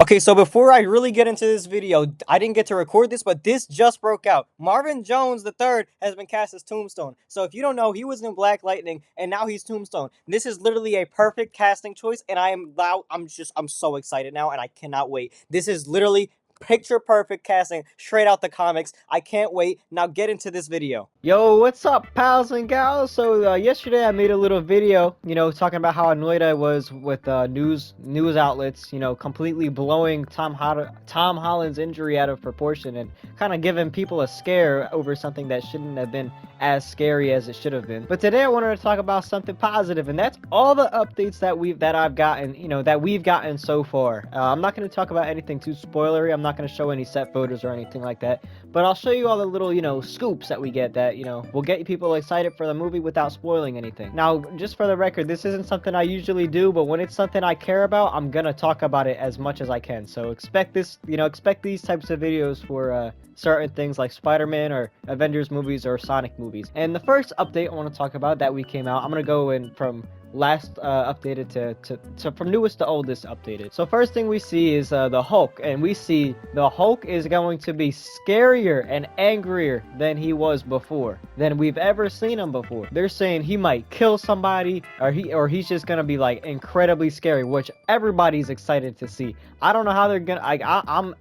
Okay, so before I really get into this video, I didn't get to record this, but this just broke out. Marvin Jones III has been cast as Tombstone. So if you don't know, he was in Black Lightning, and now he's Tombstone. This is literally a perfect casting choice, and I am loud. I'm so excited now, and I cannot wait. This is literally picture perfect casting straight out the comics. I can't wait. Now get into this video. Yo, what's up, pals and gals? So yesterday I made a little video, talking about how annoyed I was with news outlets, completely blowing Tom Holland's injury out of proportion and kind of giving people a scare over something that shouldn't have been as scary as it should have been. But today I wanted to talk about something positive, and that's all the updates that I've gotten, that we've gotten so far. I'm not going to talk about anything too spoilery. I'm not going to show any set photos or anything like that. But I'll show you all the little, scoops that we get that, will get people excited for the movie without spoiling anything. Now, just for the record, this isn't something I usually do, but when it's something I care about, I'm gonna talk about it as much as I can. So expect this, expect these types of videos for, certain things like Spider-Man or Avengers movies or Sonic movies. And the first update I want to talk about that we came out, I'm gonna go in from last updated to from newest to oldest updated. So first thing we see is the Hulk, and we see the Hulk is going to be scarier and angrier than he was before, than we've ever seen him before. They're saying he might kill somebody, or he's just gonna be like incredibly scary, which everybody's excited to see. I don't know how they're gonna.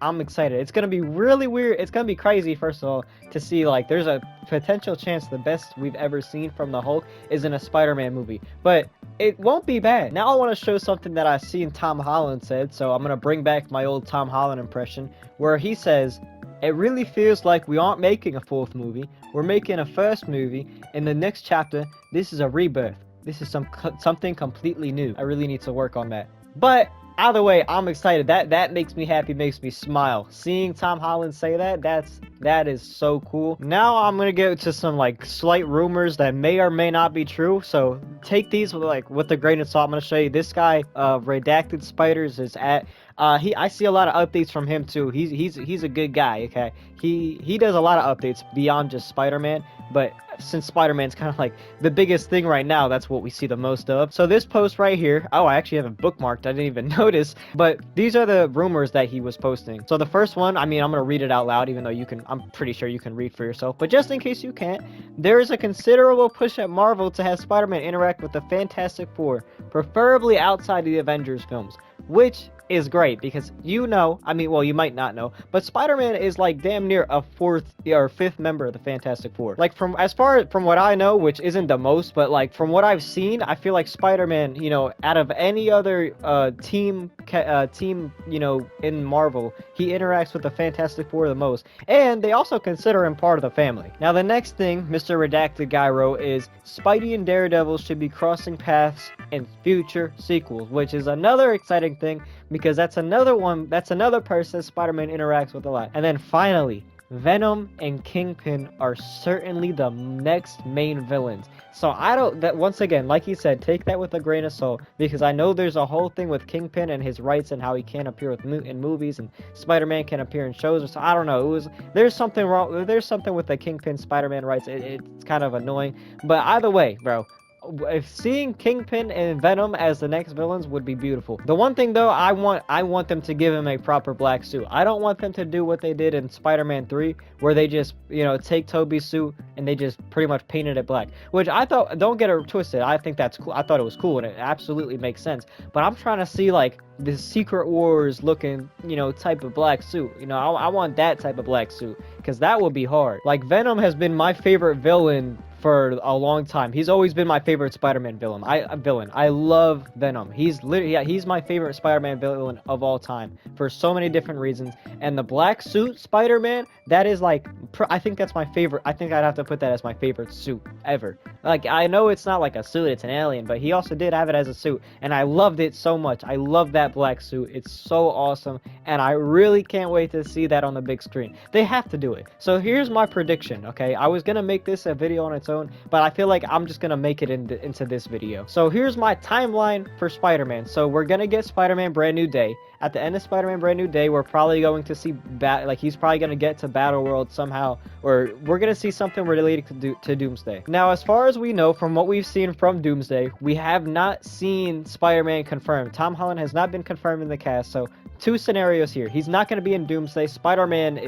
I'm excited. It's gonna be really weird. It's gonna be crazy. First of all, to see like there's a potential chance the best we've ever seen from the Hulk is in a Spider-Man movie, but it won't be bad. Now I want to show something that I've seen Tom Holland said, so I'm going to bring back my old Tom Holland impression, where he says, "It really feels like we aren't making a fourth movie, we're making a first movie. In the next chapter, this is a rebirth. This is something completely new. I really need to work on that." But either way, I'm excited. That makes me happy, makes me smile. Seeing Tom Holland say that is so cool. Now I'm gonna get to some like slight rumors that may or may not be true. So take these with a grain of salt. I'm gonna show you this guy, Redacted Spiders, is at. I see a lot of updates from him too. He's a good guy. Okay, he does a lot of updates beyond just Spider-Man, but since Spider-Man's kind of like the biggest thing right now, that's what we see the most of. So this post right here, oh, I actually have it bookmarked, I didn't even notice, but these are the rumors that he was posting. So the first one, I mean, I'm gonna read it out loud, even though I'm pretty sure you can read for yourself, but just in case you can't, there is a considerable push at Marvel to have Spider-Man interact with the Fantastic Four, preferably outside the Avengers films, which is great because I mean, well, you might not know, but Spider-Man is like damn near a fourth or fifth member of the Fantastic Four. Like from what I know, which isn't the most, but like from what I've seen, I feel like Spider-Man, out of any other team, in Marvel, he interacts with the Fantastic Four the most, and they also consider him part of the family. Now, the next thing Mr. Redacted Guy wrote is Spidey and Daredevil should be crossing paths in future sequels, which is another exciting thing because that's another person Spider-Man interacts with a lot. And then finally, Venom and Kingpin are certainly the next main villains. So once again, like he said, take that with a grain of salt, because I know there's a whole thing with Kingpin and his rights and how he can't appear in movies and Spider-Man can appear in shows. So I don't know. There's something wrong. There's something with the Kingpin Spider-Man rights. It's kind of annoying. But either way, bro, if seeing Kingpin and Venom as the next villains would be beautiful. The one thing though, I want them to give him a proper black suit. I don't want them to do what they did in Spider-Man 3, where they just, take Tobey's suit and they just pretty much painted it black. Which I thought, don't get it twisted, I think that's cool. I thought it was cool and it absolutely makes sense. But I'm trying to see like the Secret Wars looking, type of black suit. I want that type of black suit, because that would be hard. Like, Venom has been my favorite villain for a long time. He's always been my favorite Spider-Man villain. I love Venom. He's my favorite Spider-Man villain of all time for so many different reasons. And the black suit Spider-Man, that is like, I think that's my favorite. I think I'd have to put that as my favorite suit ever. Like, I know it's not like a suit, it's an alien, but he also did have it as a suit, and I loved it so much. I love that black suit. It's so awesome, and I really can't wait to see that on the big screen. They have to do it. So here's my prediction, okay? I was gonna make this a video on its own, but I feel like I'm just gonna make it into this video. So here's my timeline for Spider-Man. So we're gonna get Spider-Man Brand New Day. At the end of Spider-Man Brand New Day, we're probably going to see he's probably gonna get to Battle World somehow, or we're gonna see something related to Doomsday. Now, as far as we know, from what we've seen from Doomsday, we have not seen Spider-Man confirmed. Tom Holland has not been confirmed in the cast, so two scenarios here. He's not going to be in Doomsday. Spider-Man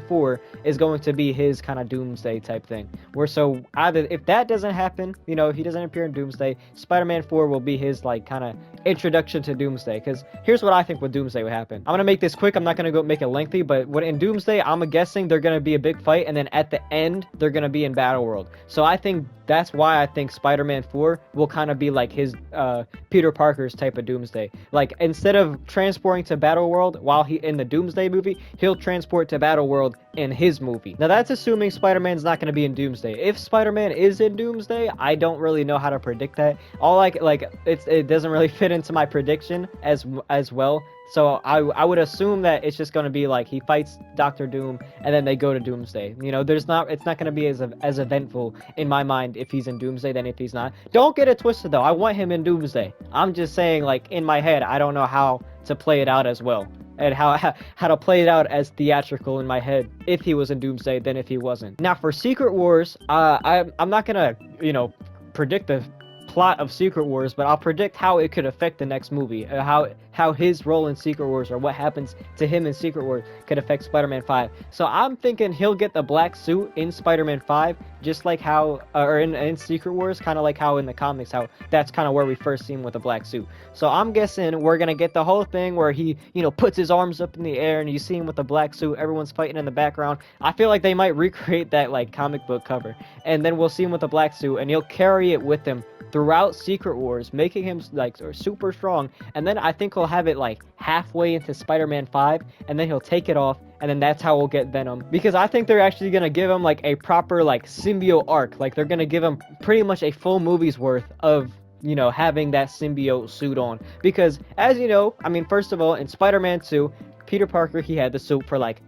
4 is going to be his kind of Doomsday type thing. Where so either if that doesn't happen, you know, if he doesn't appear in Doomsday, Spider-Man 4 will be his like kind of introduction to Doomsday. Because here's what I think with Doomsday would happen. I'm gonna make this quick. I'm not gonna go make it lengthy. But what in Doomsday, I'm guessing they're gonna be a big fight, and then at the end they're gonna be in Battleworld. So I think that's why I think Spider-Man 4 will kind of be like his Peter Parker's type of Doomsday. Like instead of transporting to Battleworld while he in the Doomsday movie, he'll transport to Battleworld in his movie. Now that's assuming Spider-Man's not going to be in Doomsday. If Spider-Man is in Doomsday, I don't really know how to predict that. All it doesn't really fit into my prediction as well. So I would assume that it's just going to be like he fights Doctor Doom and then they go to Doomsday. You know, it's not going to be as eventful in my mind if he's in Doomsday than if he's not. Don't get it twisted though. I want him in Doomsday. I'm just saying, like, in my head, I don't know how to play it out as well. And how to play it out as theatrical in my head if he was in Doomsday than if he wasn't. Now for Secret Wars, I'm not gonna, you know, predict the plot of Secret Wars, but I'll predict how it could affect the next movie, how his role in Secret Wars or what happens to him in Secret Wars could affect Spider-Man 5. So I'm thinking he'll get the black suit in Spider-Man 5, just like how, or in Secret Wars, kind of like how in the comics, how that's kind of where we first see him with a black suit. So I'm guessing we're gonna get the whole thing where he, you know, puts his arms up in the air and you see him with the black suit, everyone's fighting in the background. I feel like they might recreate that like comic book cover, and then we'll see him with a black suit and he'll carry it with him throughout Secret Wars, making him like super strong, and then I think he'll have it like halfway into Spider-Man 5, and then he'll take it off, and then that's how we'll get Venom. Because I think they're actually gonna give him like a proper like symbiote arc, like they're gonna give him pretty much a full movie's worth of, you know, having that symbiote suit on. Because as you know, I mean, first of all, in Spider-Man 2, Peter Parker, he had the suit for like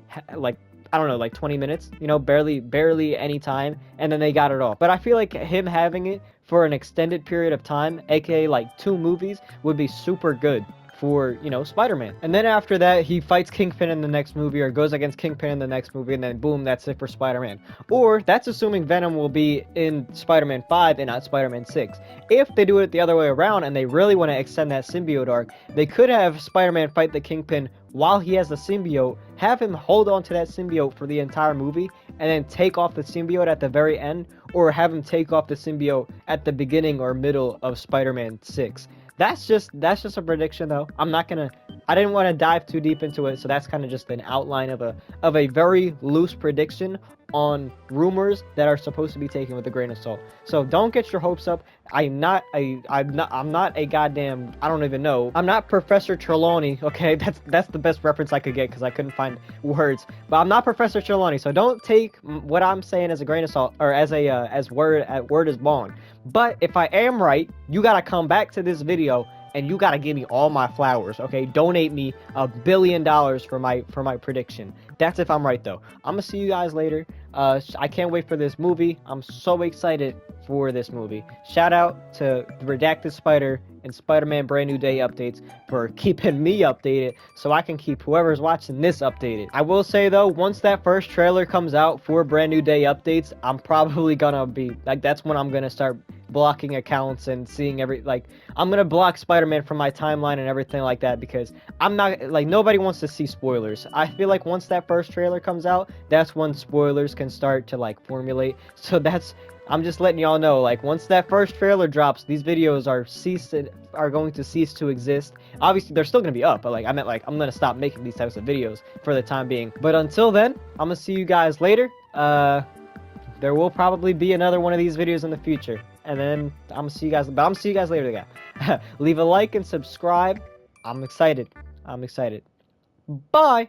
I don't know, like 20 minutes, you know, barely any time, and then they got it off. But I feel like him having it for an extended period of time, aka like 2 movies, would be super good for, you know, Spider-Man. And then after that, he fights Kingpin in the next movie, or goes against Kingpin in the next movie, and then boom, that's it for Spider-Man. Or that's assuming Venom will be in Spider-Man 5 and not Spider-Man 6. If they do it the other way around and they really want to extend that symbiote arc, they could have Spider-Man fight the Kingpin while he has the symbiote, have him hold on to that symbiote for the entire movie, and then take off the symbiote at the very end, or have him take off the symbiote at the beginning or middle of Spider-Man 6. That's just a prediction though. I didn't want to dive too deep into it, so that's kind of just an outline of a very loose prediction on rumors that are supposed to be taken with a grain of salt. So don't get your hopes up. I'm not a goddamn, I don't even know. I'm not Professor Trelawney, okay? That's the best reference I could get because I couldn't find words. But I'm not Professor Trelawney, so don't take what I'm saying as a grain of salt, or as word is bond. But if I am right, you gotta come back to this video and you gotta give me all my flowers, okay? Donate me $1 billion for my prediction. That's if I'm right though. I'm gonna see you guys later. I can't wait for this movie. I'm so excited for this movie. Shout out to the Redacted Spider and Spider-Man Brand New Day updates for keeping me updated so I can keep whoever's watching this updated. I will say though, once that first trailer comes out for Brand New Day updates, I'm probably gonna be like, that's when I'm gonna start blocking accounts and seeing I'm gonna block Spider-Man from my timeline and everything like that, because I'm not, like, nobody wants to see spoilers. I feel like once that first trailer comes out, that's when spoilers can start to like formulate. So I'm just letting y'all know, like, once that first trailer drops, these videos are going to cease to exist. Obviously, they're still going to be up, but, like, I meant, like, I'm going to stop making these types of videos for the time being. But until then, I'm going to see you guys later. There will probably be another one of these videos in the future. And then I'm going to see you guys later, guys. Leave a like and subscribe. I'm excited. Bye!